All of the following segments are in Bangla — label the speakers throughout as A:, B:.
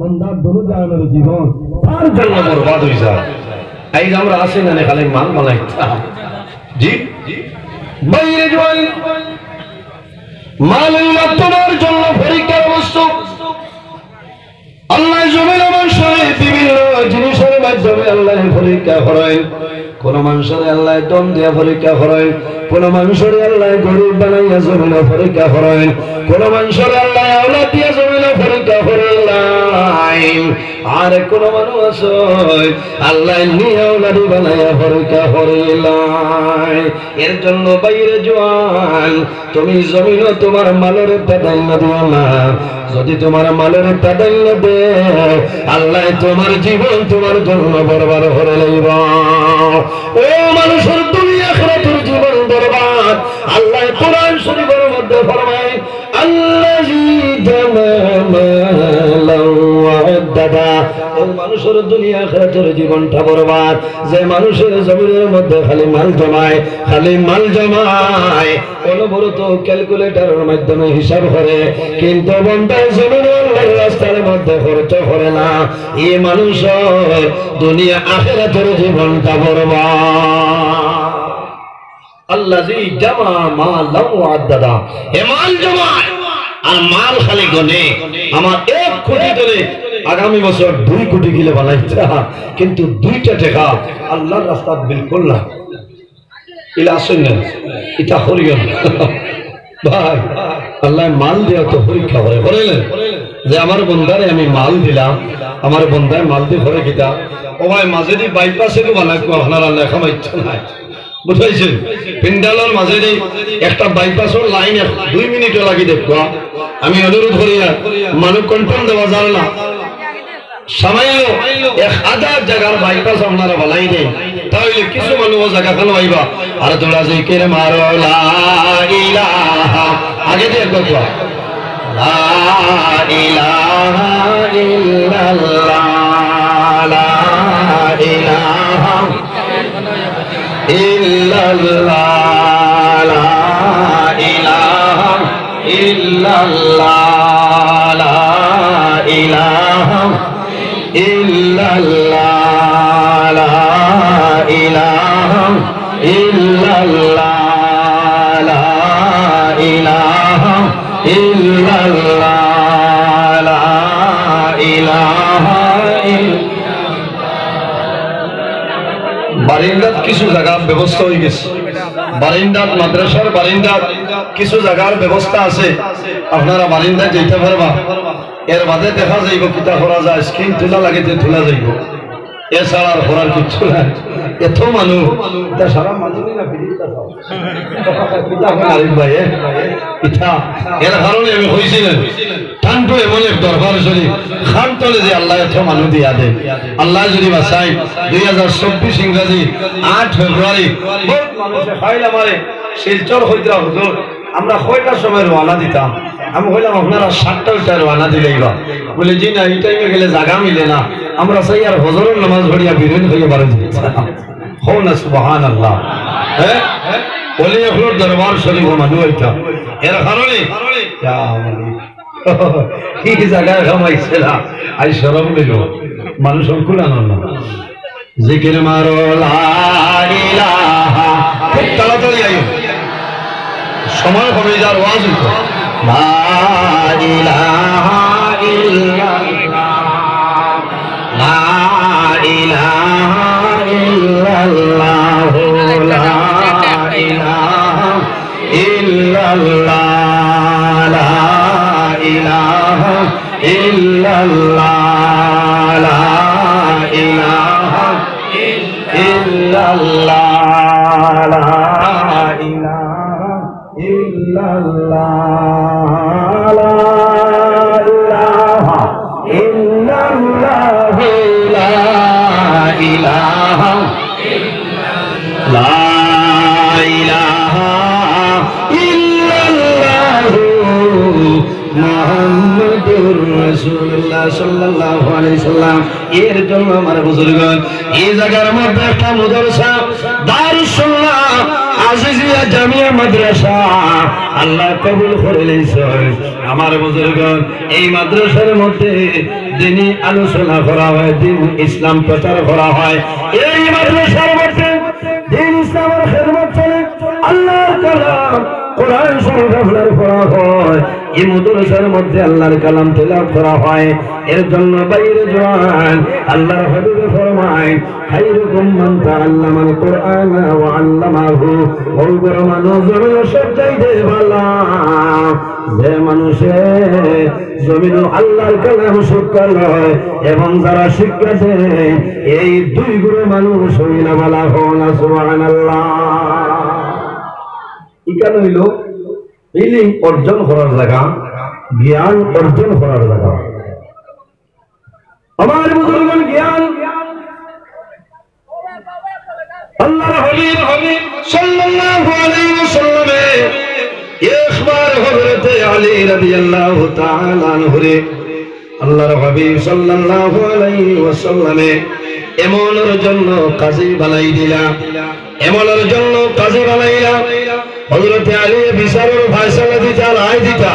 A: বন্দার দোনো জাহানের জীবন তার জন্য বরবাদ হয়ে যায়। এই যে আমরা আসি না খালি মাল বানাইতাম জি বাইরে জোয়ান মাল তোমার জন্য পরীক্ষার বস্তু। আল্লাহ জমির মানুষের বিভিন্ন জিনিসের মাধ্যমে আল্লাহ পরীক্ষা করেন। কোন মানুষের আল্লাহ দম দিয়া পরীক্ষা করেন, কোন মানুষের আল্লাহ গরিব বানাইয়া জমিনে পরীক্ষা করেন, কোন মানুষের আল্লাহ আওলাদ দিয়া জমিনে পরীক্ষা করেন। আর কোন মানুষ আছে আল্লাহ নিয়ে আওলাদি বানাইয়া পরীক্ষা করেন। এর জন্য বাইরে জোয়ান তুমি জমিনে তোমার মালের প্রাধান্য দিও না। যদি তোমার মালের প্রাধান্য দে আল্লাহ তোমার জীবন তোমার জন্য বরবাদ করে লইব। ও মানুষের দুনিয়া আখিরাতের জীবন বরবাদ। আল্লাহ কোরআন শরীফের মধ্যে ফরমায় আল্লাযী জামালা ওয়া আদাদা। ও মানুষের দুনিয়া আখিরাতের জীবনটা বরবাদ যে মানুষের জমিনের মধ্যে খালি মাল জমায়, খালি মাল জমায়, অনবরত ক্যালকুলেটরের মাধ্যমে হিসাব করে, কিন্তু বন্দায় জমিনের রাস্তার মধ্যে খরচ করে না। এই মানুষের দুনিয়া আখিরাতের জীবনটা বরবাদ। আল্লাযী জামা মালান ওয়া আদাদা। এ মাল জমায় আর মাল খালি গনে আমার 1 কোটি ধরে আগামী বছর 2 কোটি কিলো বানাইতে, কিন্তু 2টা টাকা আল্লাহর রাস্তায় বিলকুল না। ইলা শুনেন এটা হরিয়ন ভাই আল্লাহ মাল দেয়া তো পরীক্ষা করে বলেন যে আমার বন্দারে আমি মাল দিলাম, আমার বন্দায় মাল দিয়ে ভরে গিতা ও ভাই মাঝে দিয়ে বাইপাসে তো বানাইতো আপনার আল্লাহ খামা ইচ্ছা নাই বুঝাইছেন। পিন্ডালের মাঝে একটা বাইপাসের লাইন 2 মিনিট লাগি দেখবো। আমি অনুরোধ করি মানুষ কন্ট্রোল দেওয়া যায় না, সামান্য 1000 জায়গার বাইপাস আপনারা বানাই দেন, তাহলে কিছু মানুষ জায়গা খানো আইবা আর তোরা জিকির মারো লা ইলাহা আগে দিয়ে দেখো লা ইলাহা ইল্লাল্লাহ লা ইলাহা ইল্লাল্লাহ লা ইলাহা ইল্লাল্লাহ লা ইলাহা ইল্লাল্লাহ লা ইলাহা ইল্লাল্লাহ লা ইলাহা ইল্লাল্লাহ লা ইলাহা বারিন্দাত কিছু জায়গার ব্যবস্থা হয়ে গেছে, বারিন্দাত মাদ্রাসার বারিন্দাত কিছু জায়গার ব্যবস্থা আছে, আপনারা বারিন্দায় যেতে পারবা। এর বাদে দেখা যাইব কিতা করা যায়, স্ক্রিন তোলা লাগে যে তোলা যাইব, এছাড়া আর করার কিচ্ছু নাই। এত মানুষ সারা মানুষ এর কারণে আমি হয়েছিলেন টানটো এমন এক দরবার শরীফ খান তলে যে আল্লাহ এত মানুষ দিয়া দেয়। আল্লাহ যদি বাসাই 2024 ইংরাজি 8 ফেব্রুয়ারি বহুত মানুষে খাইল আমারে শিলচর হইতরা হুজুর আমরা 6টার সময় রওনা দিতাম। আমি কইলাম আপনারা 7টা রওনা দিলেইবা, বলে জি না এই টাইমে গেলে জায়গা মিলে না, আমরা সেই আর হজরের নামাজ পড়িয়া বিরোধ হয়ে বাড়ি হো না সুবহানাল্লাহ। হ্যাঁ বলি আপনার দরবার শরীফ মানুষ হইতা এর কারণে কি জায়গায় খামাইছে না আই শরম দিল মানুষ খুব আনন্দ জিকির মারো লা ইলাহা খুব তাড়াতাড়ি আইও সময় কমে যার ওয়াজ হইতো লা ইলাহা ইল্লাল্লাহ লা ইলাহা ইল্লাল্লাহ লা ইলাহা ইল্লাল্লাহ লা ইলাহা ইল্লাল্লাহ লা ইলাহা ইল্লাল্লাহ লা ইলাহা ইল্লাল্লাহ লা ইলাহা ইল্লাল্লাহ লা ইলাহা লা ইলাহা ইল্লাল্লাহ মুহাম্মাদুর রাসূলুল্লাহ সাল্লাল্লাহু আলাইহি সাল্লাম। এর জন্য আমার বুজুর্গগণ এই জায়গার মধ্যে একটা মাদ্রাসা দারুস সুন্নাহ আজিজিয়া জামিয়া মাদ্রাসা আল্লাহ কবুল করে লইছেন। আমার বুজুর্গগণ, এই মাদ্রাসার মধ্যে দিনী আলোচনা করা হয়, দিন ইসলাম প্রচার করা হয়। এই মাদ্রাসার মধ্যে দিন ইসলামের খেদমত চলে, আল্লাহর কালাম কোরআন শরীফ আপনার পড়া হয়। এই মাদ্রাসার মধ্যে আল্লাহর কালাম তেলাওয়াত করা হয়। এর জন্য বাইরে জওয়ান আল্লাহর হাবিব ফরমায়, খায়রুকুম মান তাআল্লামাল কুরআন ওয়া আল্লামাহু। ওই বড় মানুষ জমিনের সবচাইতে ভালো যে মানুষে জমিন আল্লাহর কালাম শিক্ষা লয় এবং যারা শিক্ষা দেয়, এই দুই গুরু মানুষ হইলা বলা হন সুবহানাল্লাহ। ইকান হইল ইলম অর্জন করার জায়গা, জ্ঞান অর্জন করার জায়গা। আমার বুজুর্গগণ, জ্ঞান আল্লাহর হাবিব সাল্লাল্লাহু আলাইহি ওয়াসাল্লামে একবার হযরত আলী রাদিয়াল্লাহু তাআলা আনহু রে আল্লাহর হাবিব সাল্লাল্লাহু আলাইহি ওয়াসাল্লামে এমনের জন্য কাজী বানাই দিলা, এমনের জন্য কাজী বানাইলা। হযরত আলী বিচারের ফয়সালা দিতা, রায় দিতা,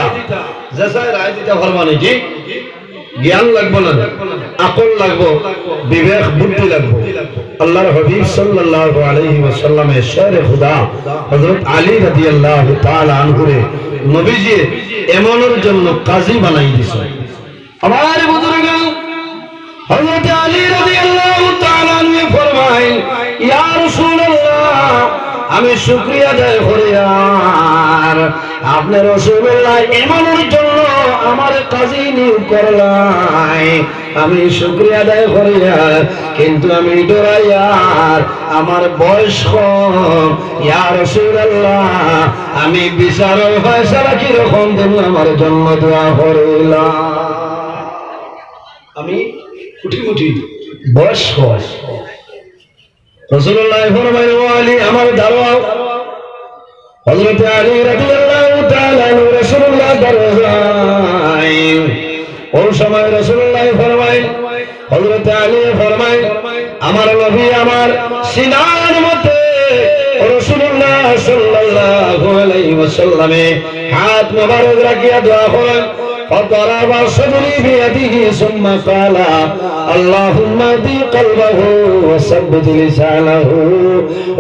A: যেসায় রায় দিতা ফরমানে কি জ্ঞান লাগবো না, আকল লাগবো, বিবেক বুদ্ধি লাগবো। আল্লাহর হাবিব সাল্লাল্লাহু আলাইহি ওয়াসাল্লামের শেরে খুদা হযরত আলী রাদিয়াল্লাহু তাআলা আনহু রে নবীজি এমনের জন্য কাজী বানাই দিয়েছে। আমার বুজুর্গগণ, হযরত আলী রাদিয়াল্লাহু তাআলা আনহু ফরমায়, ইয়া রাসূলুল্লাহ, আমি শুকরিয়া আদায় করি আর আপনি রাসূলুল্লাহ এমনের জন্য আমার কাজী নিয়োগ করলাই। আমি শুকরিয়া আদায় করি আর কিন্তু আমি ডরাই আর আমার বয়স কম। ইয়া রাসূলুল্লাহ, আমি বিচারের ফয়সালা কি রকম দেব আমার জন্য দোয়া করিলাম। আমি কুটি মুটি বয়স কম। রাসূলুল্লাহ ফরমায়, ও আলী আমার দাওয়াত। হযরত আলী রাদিয়াল্লাহু তাআলা আনহু রাসূলুল্লাহ দরজায়। ওই সময় রাসূলুল্লাহ ফরমায়, হযরত আলী ফরমায়, আমার নবী আমার সিনার মধ্যে রাসূলুল্লাহ সাল্লাল্লাহু আলাইহি ওয়াসাল্লামে হাত মোবারক রাখিয়া দোয়া করেন। فضرب صدري بيده ثم قال اللهم اهدِ قلبه وثبت لسانه।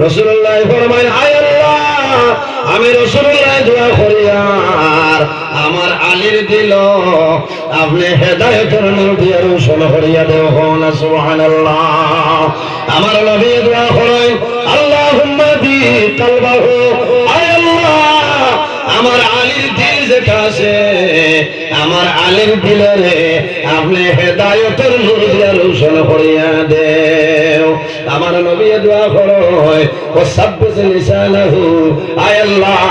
A: রাসূলুল্লাহ ফরমায়, আয় আল্লাহ, আমি রাসূলুল্লাহ দোয়া করি আর আমার আলীর দিল আপনি হেদায়েতের নূর দিয়ে রোশন করিয়া দেও না সুবহানাল্লাহ। আমার নবী দোয়া করেন, আল্লাহুম্মা দি কলবাহু, আয় আল্লাহ, আমার আলীর দিল যেটা আছে, আমার আলীর দিলে আপনি হেদায়েতের নূর দিয়ে রোশন করিয়া দেও। আমার নবী দোয়া করে, ও সাব্বিত লিসানাহু, আয় আল্লাহ,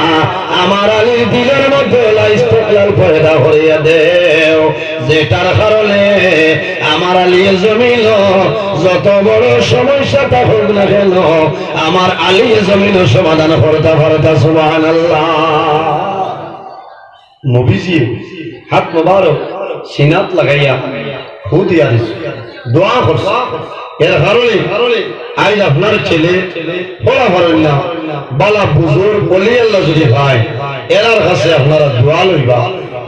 A: আমার আলীর দিলের মধ্যে ইস্তিকলাল পয়দা করিয়া দেও, যেটার কারণে আমার আলীর জমিন যত বড় সমস্যা থাকুক না কেন, আমার আলীর জমিন সমাধান করতে পারতা। সুবহানাল্লাহ। নবীজি হাত মোবারক সিনাত লাগাইয়া ফু দিয়া দিছে, দোয়া করছে। এর কারণে আজ আপনার ছেলে পড়া পারেন না, বালা বুজুর্গ বলি আল্লাহ যদি ভাই এরার কাছে আপনারা দোয়া লইবা,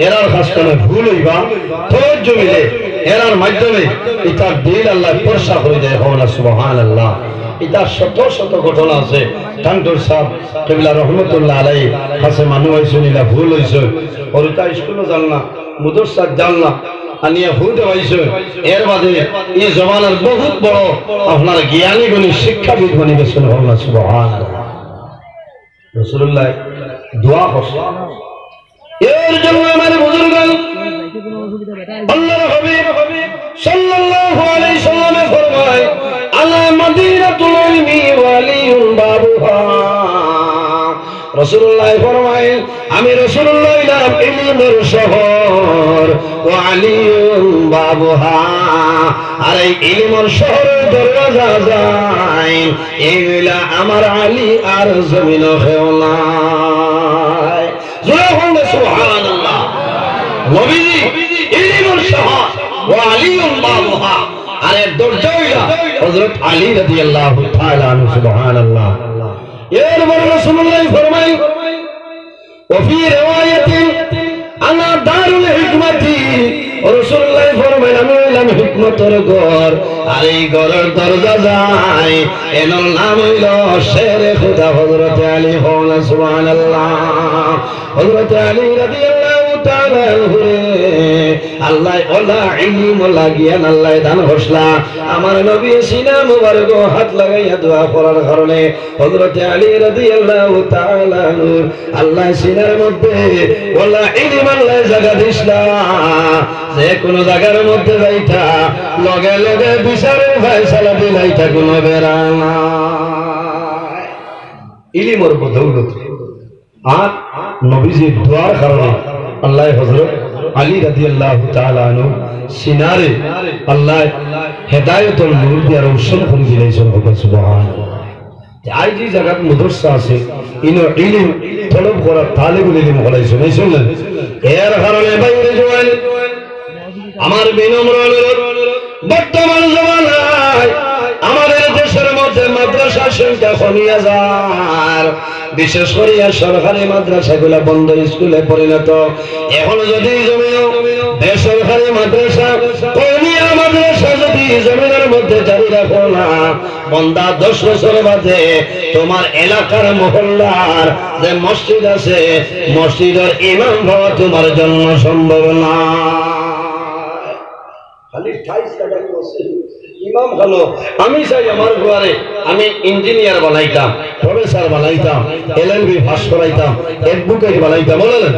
A: এরার কাছে কোনো ভুল হইবা, ধৈর্য মিলে এরার মাধ্যমে এটার দিল আল্লাহ পরশা করে দেয়। হওয়া সুবহানাল্লাহ। এটা শত শত ঘটনা আছে। কান্টুর সাহেব কেবলা রহমতুল্লাহ আলাই কাছে মানুষ হয়েছে, নিলা ভুল হয়েছে, ওরটা স্কুলও জান না, মুদরসা জান না, আনিয়া ভুল দেওয়াইছে। এর বাদে এই জমানার বহুত বড় আপনার জ্ঞানী গুণী শিক্ষাবিদ বনি গেছেন। হওয়া সুবহানাল্লাহ। রাসূলুল্লাহ দোয়া করছে। এর জন্য আমার বুজুর্গগণ, আল্লাহর হাবিব সাল্লাল্লাহু আলাইহি সাল্লামে ফরমায়, আলা মাদিনাতুল ইলমি ওয়ালিউন বাবুহা। রাসূলুল্লাহ ফরমায়, আমি রাসূলুল্লাহ ইলাম ইলমের শহর, ওয়া আলিউন বাবুহা, আর এই ইলমের শহরের দরজা যায় এইলা আমার আলী আর জমিন খেওনা। সুবহানাল্লাহ। নবীজি ইলমের শহর, ওয়া আলিউন বাবুহা, আর এর দরজা হযরত আলী রাদিয়াল্লাহু তাআলা আনহু। সুবহানাল্লাহ। এরপর রাসূলুল্লাহ ফরমায় ওফি রিওয়ায়াতিন আনা দারুল হিকমতি রাসূলুল্লাহ ফরমায় আমি হইলাম হিকমতের ঘর আর এই ঘরের দরজা যায় এর নাম হইল শেরে খুদা হযরত আলী সুবহানাল্লাহ হযরত আলী রাদিয়াল্লাহু তাআলা আল্লাহ ওলা ইলম ওলা জ্ঞান আল্লাহ দান হোসলা আমার নবী সিনা মুবারক হাত লাগাইয়া দোয়া করার কারণে হযরত আলী রাদিয়াল্লাহু তাআলা আল্লাহ সিনার মধ্যে ওলা ইলম আল্লাহ জায়গা দিছলা যে কোন জায়গার মধ্যে যাইতা লগে লগে বিচারের ফয়সালা দিলাইতা কোন বেরা না ইলমের বদৌলত আর নবীজির দোয়ার কারণে আল্লাহ হযরত আলী রাদিয়াল্লাহু তাআলা আনহু সিনারে আল্লাহ হেদায়েতের নূর দিয়ে রোশন করে দিয়েছেন সুবহানাল্লাহ আই যে জায়গাত মাদ্রাসা আছে ইনো ইলম তলব করা তালিবুল ইলম হলাইছে শুনলেন এর কারণে বাইরে জওয়ান আমার বিনম্র অনুরোধ বর্তমান জমানায় আমাদের দেশের মধ্যে মাদ্রাসার সংখ্যা কমিয়া যায় বিশেষ করে সরকারি মাদ্রাসাগুলো বন্ধ স্কুলে পরিণত এখন যদি জমিও বেসরকারি মাদ্রাসা কওমিয়া মাদ্রাসা যদি জমিনের মধ্যে জারি রাখো না বন্দা 10 বছর বাদে তোমার এলাকার মহল্লার যে মসজিদ আছে মসজিদের ইমাম হওয়া তোমার জন্য সম্ভব না খালি 28 টাকা বসে ইমাম হলো আমি চাই আমার ঘরে আমি ইঞ্জিনিয়ার বানাইতাম প্রফেসর বানাইতাম এলএলবি পাস করাইতাম অ্যাডভোকেট বানাইতাম বলেন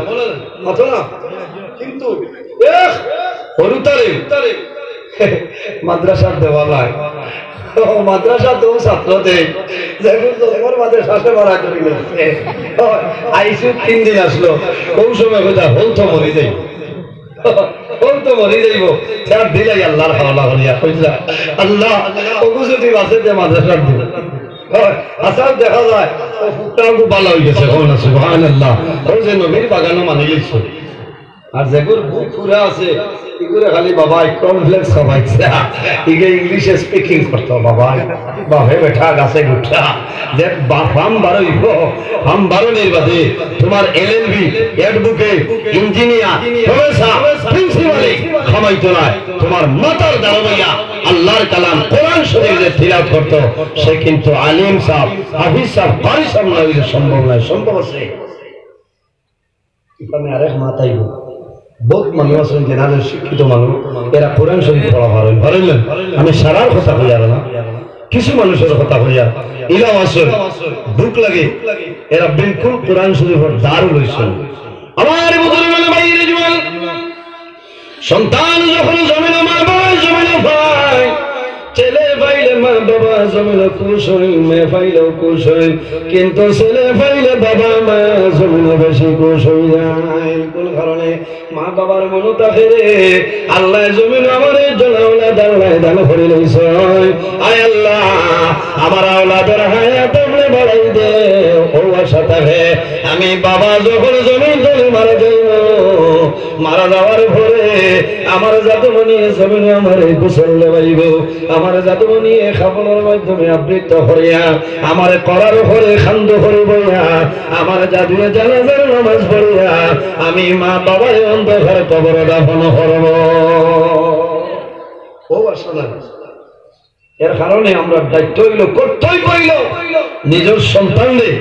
A: কথা না কিন্তু হরুতারে মাদ্রাসার দেওয়ালা মাদ্রাসা তো ছাত্রদের দেখুন তো আমার মাদ্রাসা মারা করি আইসু 3 দিন আসলো কোন সময় কথা হল তো মরি যাই তো মরি যাইব তার দিলাই আল্লাহর হাওলা করিয়া কইলা আল্লাহ ওগু যদি বাসে যে মাদ্রাসার দিল আসার দেখা যায় ও ফুটাও ভালো হয়ে গেছে সুবহানাল্লাহ ও যে নবীর বাগানও মানি গেছে আর যেগুর বুক পুরা আছে এগুলো খালি বাবা কমপ্লেক্স খাওয়াইছে ইগে ইংলিশে স্পিকিং করতো বাবা বাহে বেঠা গাছে গুঠা যে ফার্ম বারোইব ফার্ম বারোনের বাদে তোমার LLB advocate engineer professor principal খামাইতো না তোমার মাতার দারবাইয়া আল্লাহর কালাম কোরআন শরীফে তিলাওয়াত করতো সে কিন্তু আলিম সাহেব হাফিজ সাহেব কারি সাহেব না হইলে সম্ভব নয় সম্ভব আছে এখানে আরেক মাতাইব বহুত মানুষ আছেন জেনারেল শিক্ষিত মানুষ এরা কোরআন শরীফ পড়া পারেন আমি সারার কথা কই আর না কিছু মানুষের কথা কই আর ইলাও আসল দুঃখ লাগে এরা বিলকুল কোরআন শরীফের দারু লইছেন আমার বুজুর্গ ভাইরে জওয়ান সন্তান যখন জমিনে মা বাবা জমিনে ভাই ছেলে পাইলে মা বাবা জমিনে খুশ হই মেয়ে পাইলেও খুশ হই কিন্তু ছেলে পাইলে বাবা মা জমিনে বেশি খুশ হই যায় কোন কারণে মা বাবার মন থাকে রে আল্লাহ জমিন আমার জলাউলাদ আল্লাহ দান করে লইছে আয় আল্লাহ আমার আওলাদের হায়াত আপনি বাড়াই দে ও আশা থাকে আমি বাবা যখন জমিন ধরে মারা যাইব মারা যাওয়ার পরে আমার জাতমনি জমিনে আমার গোসল দেবাইব আমার জাতমনি খাবনের মাধ্যমে আবৃত হইয়া আমার করার পরে খান্দ করে বইয়া আমার জাদুয়ে জানাজার নামাজ পড়িয়া আমি মা বাবার অন্ধকার কবর দাফন করব ও আসলে এর কারণে আমরা দায়িত্ব হইল করতেই কইল নিজের সন্তানদের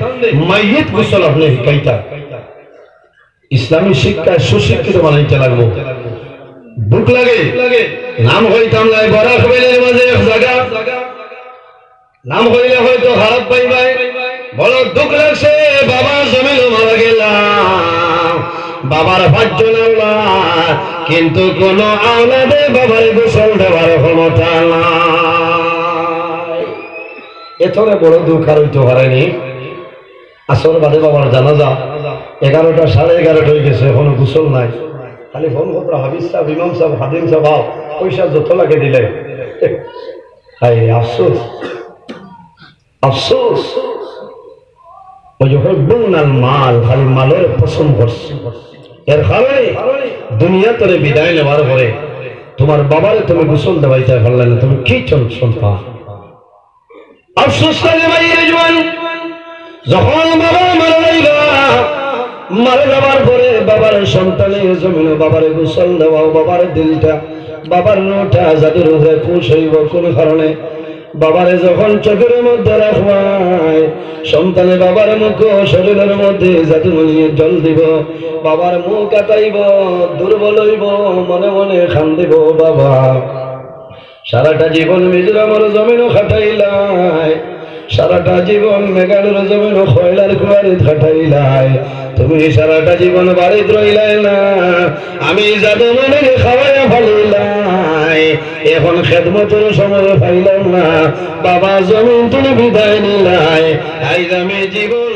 A: মাইয়িত গোসল আপনি শিখাইতা ইসলামী শিক্ষায় সুশিক্ষিত বানাইতে লাগবো বুক লাগে নাম হইতাম লাই বরাক বেলের মাঝে এক জায়গা নাম হইলে হয়তো খারাপ পাইবাই বড় দুঃখ লাগছে বাবা জমিল মারা গেলাম বাবার ভাগ্য না কিন্তু কোন আওলাদে বাবার গোসল দেওয়ার ক্ষমতা নাই এতরে বড় দুঃখ আর হইতে পারেনি আসর বাদে বাবার জানাজা 11টা 11:30 হয়ে গেছে এখনো গোসল নাই খালি ফোন খবর হাবিজ সাহেব ইমাম সাহেব হাদিম সাহেব পয়সা যত লাগে দিলে হাই আফসোস আফসোস ওই হব্বুনাল মাল খালি মালের পছন্দ করছে এর কারণে দুনিয়া তোরে বিদায় নেওয়ার পরে তোমার বাবারে তুমি গোসল দেওয়াইতে পারলে না তুমি কি সন্তান আফসোস লাগে ভাই রেজওয়ান যখন বাবা মারা যাইবা, মারা যাবার পরে বাবার সন্তানের জমিনে বাবারে গোসল দেওয়া, বাবার দিলটা বাবার রোটা যাদের রোহে খুশ হইব কোন কারণে বাবারে যখন চোখের মধ্যে রাখবাই, সন্তানে বাবার মুখ শরীরের মধ্যে যাতে মনে জল দিব, বাবার মুখ কাটাইব, দুর্বল হইব, মনে মনে কান্দিব। বাবা সারাটা জীবন মিজোরামের জমিনও খাটাইলাই, সারাটা জীবন মেঘালয়ের জমিন খয়লার কুয়ারি খাটাইলাই, তুমি সারাটা জীবন বাড়িতে রইলাই না, আমি যাদু মনে খাওয়াইয়া ফালিলাই, এখন খেদমতের সময় পাইলাম না, বাবা জমিন তুমি বিদায় নিলাই, আইজ আমি জীবন